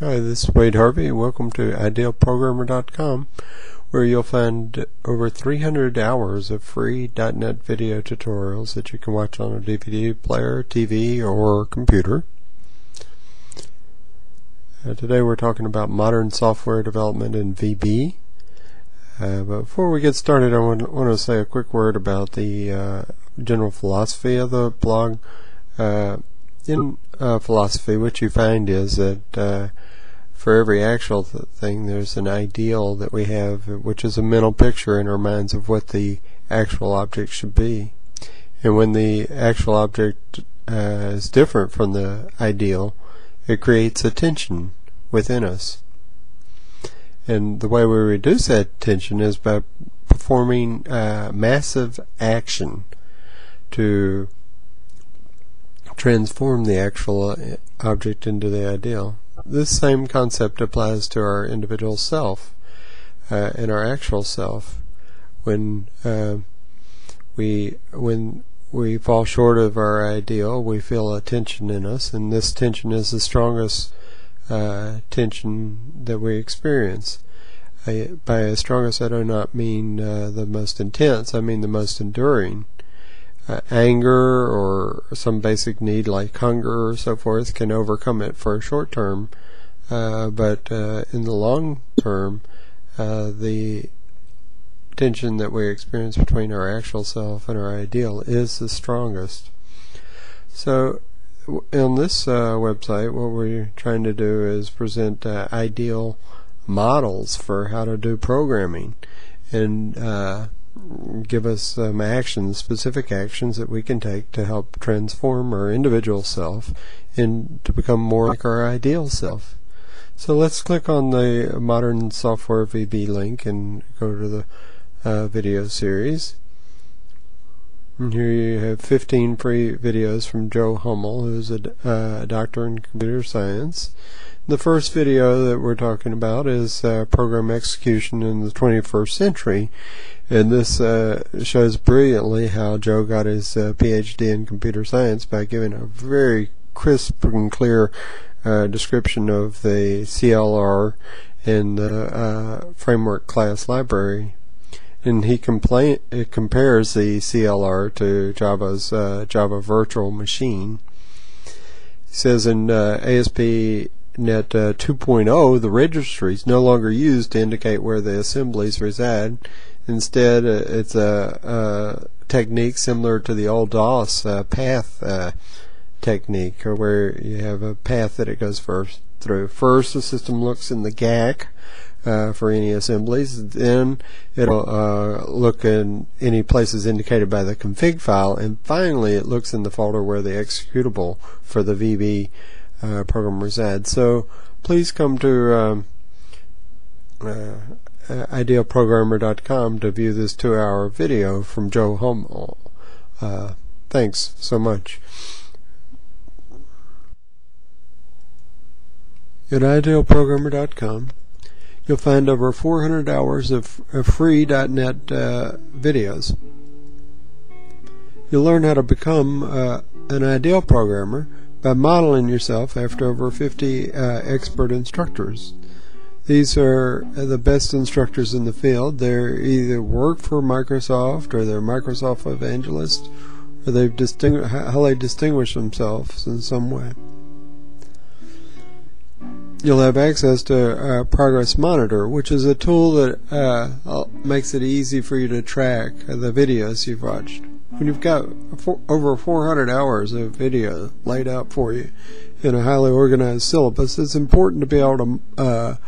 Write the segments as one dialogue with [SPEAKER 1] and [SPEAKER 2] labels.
[SPEAKER 1] Hi, this is Wade Harvey. Welcome to idealprogrammer.com, where you'll find over 300 hours of free .NET video tutorials that you can watch on a DVD player, TV, or computer. Today we're talking about modern software development in VB. But before we get started, I want to say a quick word about the general philosophy of the blog. In philosophy, what you find is that for every actual thing, there's an ideal that we have, which is a mental picture in our minds of what the actual object should be. And when the actual object is different from the ideal, it creates a tension within us. And the way we reduce that tension is by performing massive action to transform the actual object into the ideal. This same concept applies to our individual self and our actual self. When we fall short of our ideal, we feel a tension in us, and this tension is the strongest tension that we experience. By strongest, I do not mean the most intense, I mean the most enduring. Anger or some basic need like hunger or so forth can overcome it for a short term, but in the long term, the tension that we experience between our actual self and our ideal is the strongest. So on this website, what we're trying to do is present ideal models for how to do programming, and give us some actions, specific actions that we can take to help transform our individual self and to become more like our ideal self. So let's click on the Modern Software VB link and go to the video series. And here you have 15 free videos from Joe Hummel, who's a doctor in computer science. The first video that we're talking about is program execution in the 21st century, and this shows brilliantly how Joe got his PhD in computer science by giving a very crisp and clear description of the CLR in the framework class library. And he compares the CLR to Java's Java Virtual Machine. He says in ASP.NET 2.0, the registry is no longer used to indicate where the assemblies reside. Instead, it's a technique similar to the old DOS path technique, where you have a path that it goes through. First, the system looks in the GAC for any assemblies. Then it'll look in any places indicated by the config file, and finally it looks in the folder where the executable for the VB program resides. So please come to idealprogrammer.com to view this 2-hour video from Joe Hummel. Thanks so much. At idealprogrammer.com, you'll find over 400 hours of free .NET videos. You'll learn how to become an ideal programmer by modeling yourself after over 50 expert instructors. These are the best instructors in the field. They're either work for Microsoft, or they're Microsoft evangelists, or they've how they distinguish themselves in some way. You'll have access to Progress Monitor, which is a tool that makes it easy for you to track the videos you've watched. When you've got over 400 hours of video laid out for you in a highly organized syllabus, it's important to be able to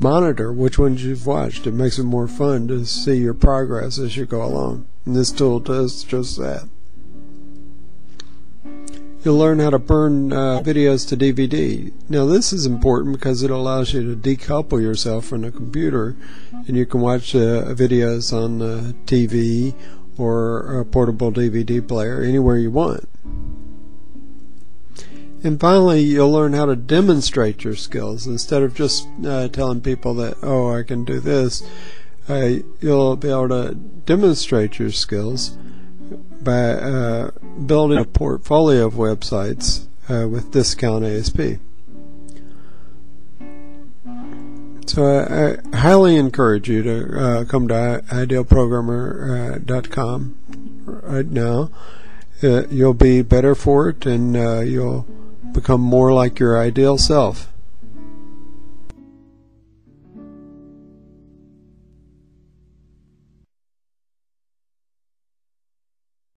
[SPEAKER 1] monitor which ones you've watched. It makes it more fun to see your progress as you go along, and this tool does just that. You'll learn how to burn videos to DVD. Now this is important because it allows you to decouple yourself from the computer, and you can watch videos on TV or a portable DVD player anywhere you want. And finally, you'll learn how to demonstrate your skills. Instead of just telling people that, oh, I can do this, you'll be able to demonstrate your skills by building a portfolio of websites with Discount ASP. So I highly encourage you to come to idealprogrammer.com right now. You'll be better for it, and you'll become more like your ideal self.